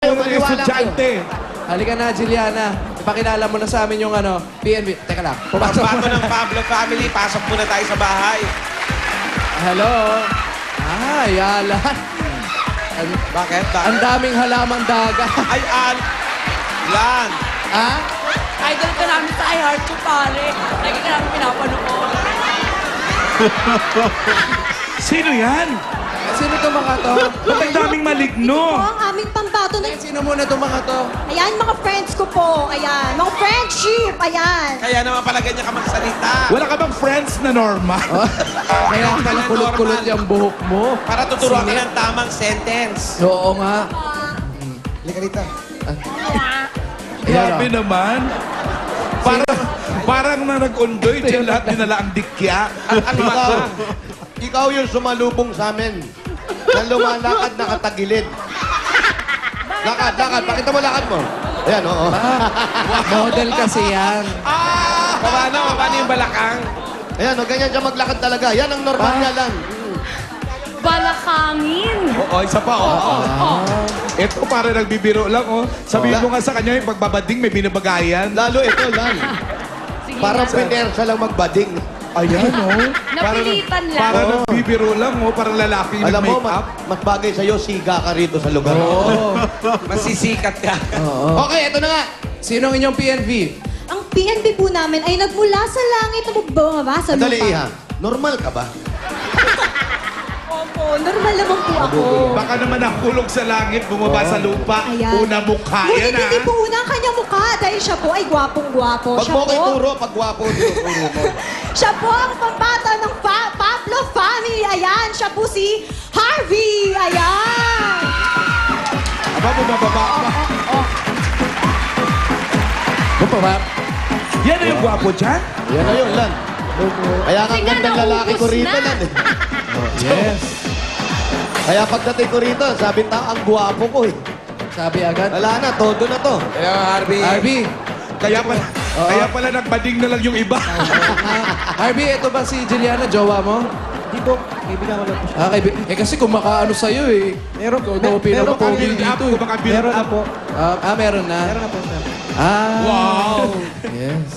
Estudyante. Halika na, Juliana. Ipakilala mo na sa amin yung PNB. Teka lang. Pumasok Pagbago muna. ng Pablo family, pasok muna tayo sa bahay. Hello. Yala. Bakit? Ang daming halamang daga. Ay, Lan. Ha? Idol ka namin sa iHeart ko, pare. Lagi ka namin pinapanood. Sino yan? Sino itong mga to? Ba't ang daming maligno? Po, ang aming pambato na... Sino muna itong mga to? Ayan, mga friends ko po. Ayan, mga friendship. Ayan. Kaya naman pala ganyan ka magsalita. Wala ka bang friends na normal? Kaya pala kulot-kulot yung buhok mo. Para tuturuan ka Singit. ng tamang sentence. Oo nga. Halika rito. Grabe naman. Parang na nag-undoy, dyan lahat dinala ang dikya. Ikaw yung sumalubong sa amin. Na lumalakad nakatagilid. Lakad. Pakita mo lakad mo. Ayan, oo. Model kasi yan. Paano yung balakang? Ayan, ganyan siya maglakad talaga. Yan ang normal niya lang. Balakangin. Oo, isa pa, Ito para nagbibiro lang, Sabihin mo nga sa kanya yung pagbabading may binabagayan. Lalo ito, Lan. Sige Parang na. pinersa lang magbading. Ayan, Napilitan lang. Para nagbibiro lang, Parang lalaki yung Alam mo, make-up. mas bagay sa'yo, siga ka rito sa lugar. Masisikat ka. Okay, ito na nga. Sino ang inyong PNV? Ang PNB po namin ay nagmula sa langit na bumaba sa lupa. Dali, Iha. Normal ka ba? Opo, normal naman po ako. Baka naman nahulog sa langit, bumaba sa lupa. Ayan. Una mukha Ngunit yan, hindi po una ang kanyang mukha dahil siya po ay gwapong-gwapo. Pag Siya mo kay po, turo, pag gwapo, tinuturo mo. siya po ang pambata ng Pablo family. Ayan, siya po si Harvey. Ayan. Aba, bumababa ka. Bumaba. Yan na yung gwapo dyan? Yan na yun, Lan. Kaya ang Kasi nga, gandang lalaki ko naubos rito, na. Lan. Yes. Kaya pagdating ko rito, sabi ang gwapo ko eh. Sabi agad. Wala na, todo na to. Kaya Harvey. Harvey. Kaya pala nagbading na lang yung iba. Harvey, ito ba si Juliana, jowa mo? Hindi po, kaibigan ko lang po siya. Kasi kumakaano sa'yo eh. Meron ko. Ikaw Meron kang pinapogi build up, dito. baka build up. Meron na. Meron na po siya. Wow! Yes.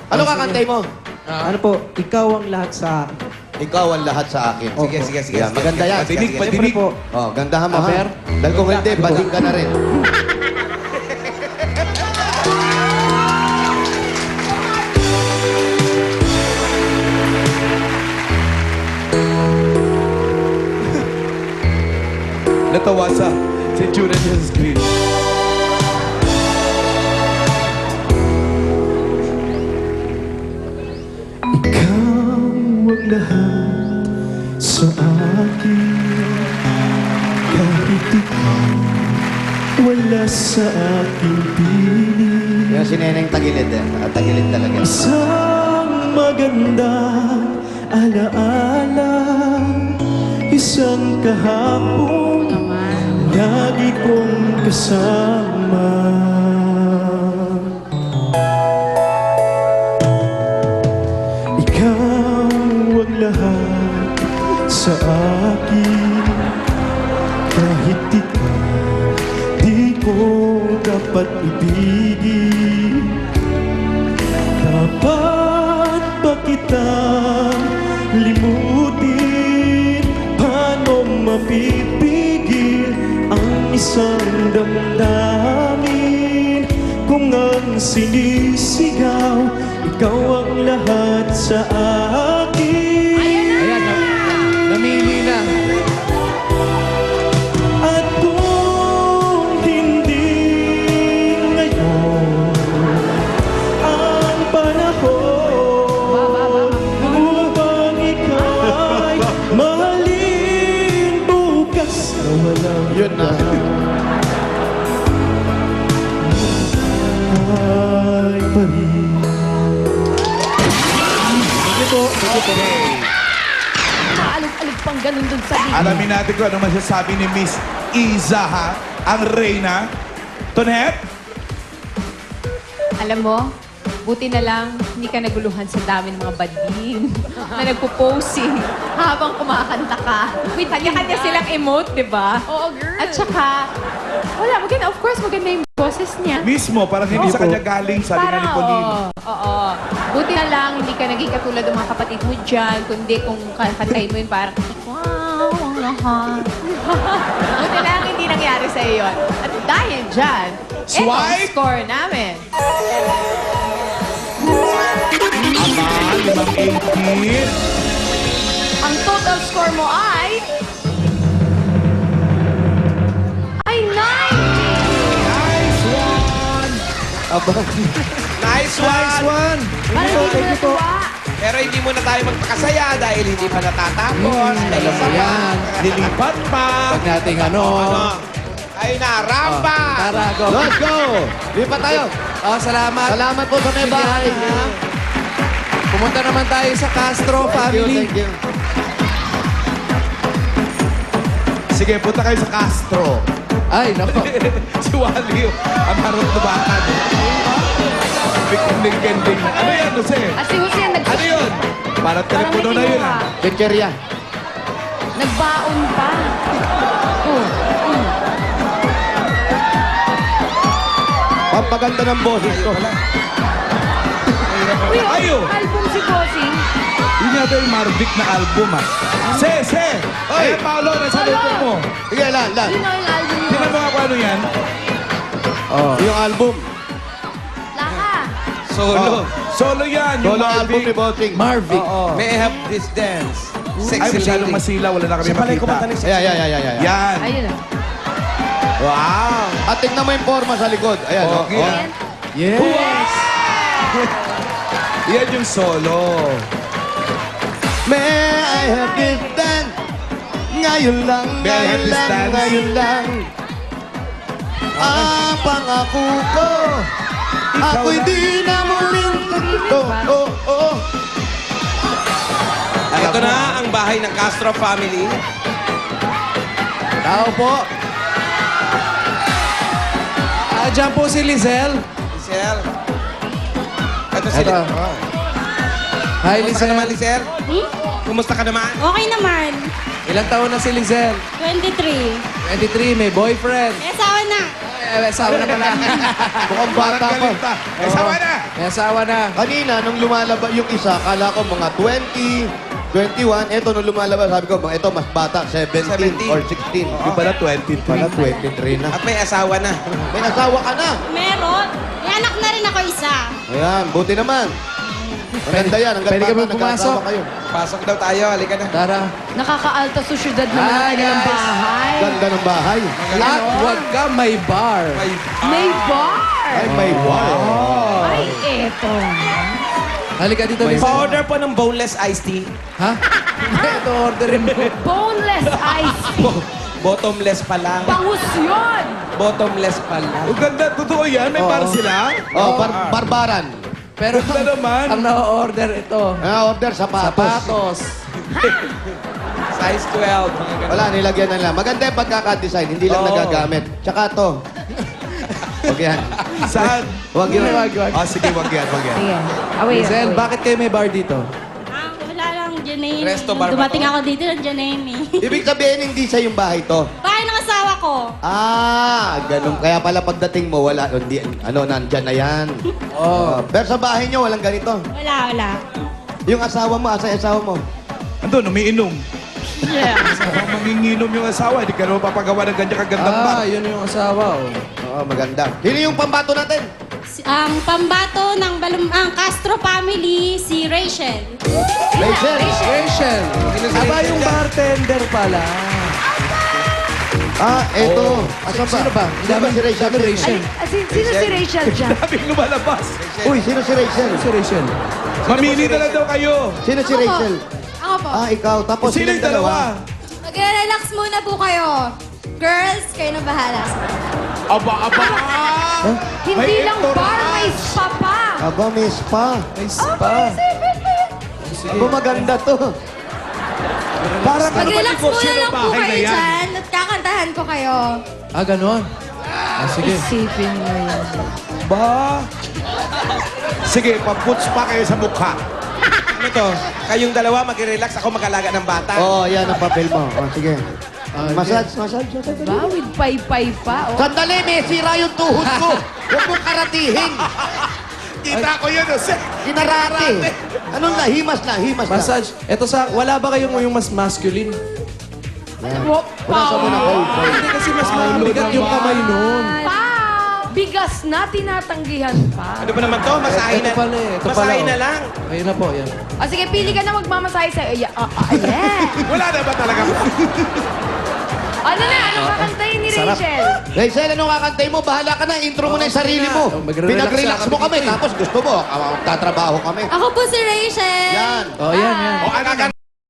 Ano kakantay mo? Ano po, ikaw ang lahat sa akin. Ikaw ang lahat sa akin. Sige. Yan, maganda yan. Patinig, Sige. patinig. po, Oh, gandahan mo, ha? Aper? Dahil kung hindi, bading ka na rin. Natawa sa Centurion sa screen. Ikaw ang lahat sa akin. Kahit ikaw wala sa aking piling. Yan si Neneng tagilid eh. Nakatagilid talaga. Isang magandang alaala. Isang kahapon lagi kong kasama. Ikaw ang lahat sa akin. Kahit ikaw di ko dapat ibigin. Dapat ba kitang limutin? Paano mapipigil ang isang damdamin? Kung ang sinisigaw, ikaw ang lahat sa akin. Ayan, namili na. At kung hindi ngayon ang panahon upang ika'y mahalin bukas na walang Yun na. ay pa rin. Maalog-alog pang ganun dun sa linya. Alamin natin kung ano masasabi ni Miss Iza, ang reyna. Tonet? Alam mo, buti na lang hindi ka naguluhan sa dami ng mga bading na nagpo-posing habang kumakanta ka. May kanya-kanya silang emote, di ba? Oo, girl. At saka, Wala, maganda. Of course, maganda yung boses niya. Mismo, parang hindi sa kanya galing sa Parang, ni Pauline. oo. Buti na lang, hindi ka naging katulad ng mga kapatid mo dyan. Kundi kung kantahin mo yun, parang, wow, ang lahat. Buti lang, hindi nangyari sa yun. At dahil dyan, eto ang Swipe! score namin. Aba, 580. Ang total score mo ay 90! Nice one! Nice Nice one! one! Parang hindi mo natuwa. Pero hindi muna tayo magpakasaya dahil hindi pa natatapos. Dahil alam mo isa pa. yan. Nilipat pa. Pag nating ano. Ay na, rampa! Tara, go. Let's go! Lipat tayo. Oh, salamat. Salamat po sa may bahay. Juliana. Pumunta naman tayo sa Castro family. Thank you. Sige, punta kayo sa Castro. Ay, nako. Si Wally, ang harap na bakad. Bigkinding-kending. Ano yan, Jose? At si Jose Ano yun? Parang telepono na yun, ah. Chicheria. nagbaon pa. Pampaganda ng boses ko. Uy, Ayo! album si Bossing. Yun yata yung Marvick na album, ah. Se! Oy! Ayan, Paolo, nasa lupon mo. Sige, lan. Yun ang album niyo. Tingnan mo nga kung ano yan. Yung album. Laka. Solo. Solo yan, yung Solo album ni Marvick. Bossing. Marvick. May I have this dance? Ay, Sexy masyadong lady. masila, wala na kami Siya pala yung makita. kumanta ni Sexy. Ayan. Yan. Ayun na. Wow. At tignan mo yung forma sa likod. Ayan, Okay. Ayan. Yes. Yan yung solo. May I have this dance? Ngayon lang, May I have this dance? ngayon lang. Ang pangako ko, ako'y di na muling ganito. Oh. Ito na ang bahay ng Castro family. Tao po. Diyan po si Lizelle. Lisel. Ito sila. Eto. Hi, Kumusta ka naman, Lizelle. Lisel? Kumusta ka naman? Okay naman. Ilang taon na si Lizelle? 23. 23, may boyfriend. May asawa na. May asawa na pala. Mukhang Parang bata pa. galit pa. Eh, sawa na. May asawa na. Kanina, nung lumalabas yung isa, kala ko mga 20, 21. Eto, nung lumalabas, sabi ko, ito, mas bata, 17 or 16. Yung pala 23. Pala 23 na. At may asawa na. May asawa ka na. Meron. May anak na rin ako isa. Ayan, buti naman. Maganda yan. Hanggang Pwede ka bata, ba pumasok? nagkasama kayo. Pasok daw tayo. Halika na. Tara. Nakakaalta sa syudad naman ang Hi, kanilang guys. bahay. Ganda ng bahay. At huwag ka may bar. May May bar. Ay, may wow. Ay, eto. Halika dito, Lizelle. Pa-order po ng boneless iced tea. Ha? Ito, orderin mo. Boneless ice. Bottomless pala. Bangus yun. Bottomless pala. Ang ganda, totoo yan. May Oo. bar sila. Oh, barbaran. Pero Ganda naman. ang na-order ito, Order sapatos. sapatos. Size 12. Mga ganun. Wala, nilagyan na lang. Maganda yung pagkaka-design, hindi lang Oo. nagagamit. Tsaka to. Huwag yan. Saan? Huwag yun. Wag. Ah, sige, wag yan. Ayan. Away, Lizelle, bakit kayo may bar dito? Wala lang, dyan na yun. Resto bar ba Dumating to? ako dito, dyan na yun eh. Ibig sabihin, hindi sa yung bahay to. Bahay ng asawa ko. Ganun. Kaya pala pagdating mo, wala. Hindi, nandyan na yan. Oh. Pero sa bahay nyo, walang ganito. Wala. Yung asawa mo, asa yung asawa mo? Andun, umiinom. Yeah. Habang manginginom yung asawa, hindi ka naman papagawa ng ganyan kagandang bar. Yun yung asawa. Oh. Oo, maganda. Sino yung pambato natin? Ang pambato ng ang Castro family, si Rachel. Rachel. Rachel. Sino si Aba, Rachel yung dyan? bartender pala. Eto. Asa ba? Sino ba? Sino ba si Rachel? Dami Rachel. Sino si Rachel dyan? Daming lumalabas. Uy, sino si Rachel? Si Rachel. Mamili na lang daw kayo. Sino si Rachel? Ako po. Ikaw. Tapos Sino yung dalawa? Mag-relax muna po kayo. Girls, kayo na bahala. Aba. Hindi May lang entourage. bar, may spa pa. Aba, may spa. May spa. Aba, maganda to. Parang ano ba Mag-relax negosyo muna ng lang po bahay na kayo yan? dyan at kakantahan ko kayo. Ganon. Sige. Isipin mo yan. Ba? Sige, paputs pa kayo sa mukha. Ano to? Kayong dalawa mag-relax. Ako mag-alaga ng bata. Oo, yan ang papel mo. Sige. Massage, massage. Ba, with pay-pay pa. Oh. Sandali, may sira yung tuhod ko. Huwag mong karatihin. Kita ko yun, oh, sir. Kinarate. Anong lahimas na? Himas na. Massage. Ito sa, wala ba kayong yung mas masculine? Wow. Wala sa muna kayo. Hindi kasi mas mabigat yung kamay nun. Bigas na, tinatanggihan pa. Ano ba naman to? Masahe na. Ito pala eh. Ito pala, Masahe oh. na lang. Ayun na po, yan. O sige, pili ka na magmamasahe sa'yo. Yeah. Wala na ba talaga? Ano na? Anong kakantayin ni Sarap. Rachel? Rachel, anong kakantay mo? Bahala ka na. Intro mo na yung sarili mo. Oh, magre-relax Pinag-relax na mo kami kami. dito eh. Tapos gusto mo, tatrabaho kami. Ako po si Rachel. Yan. Oh, yan, yan. O, ano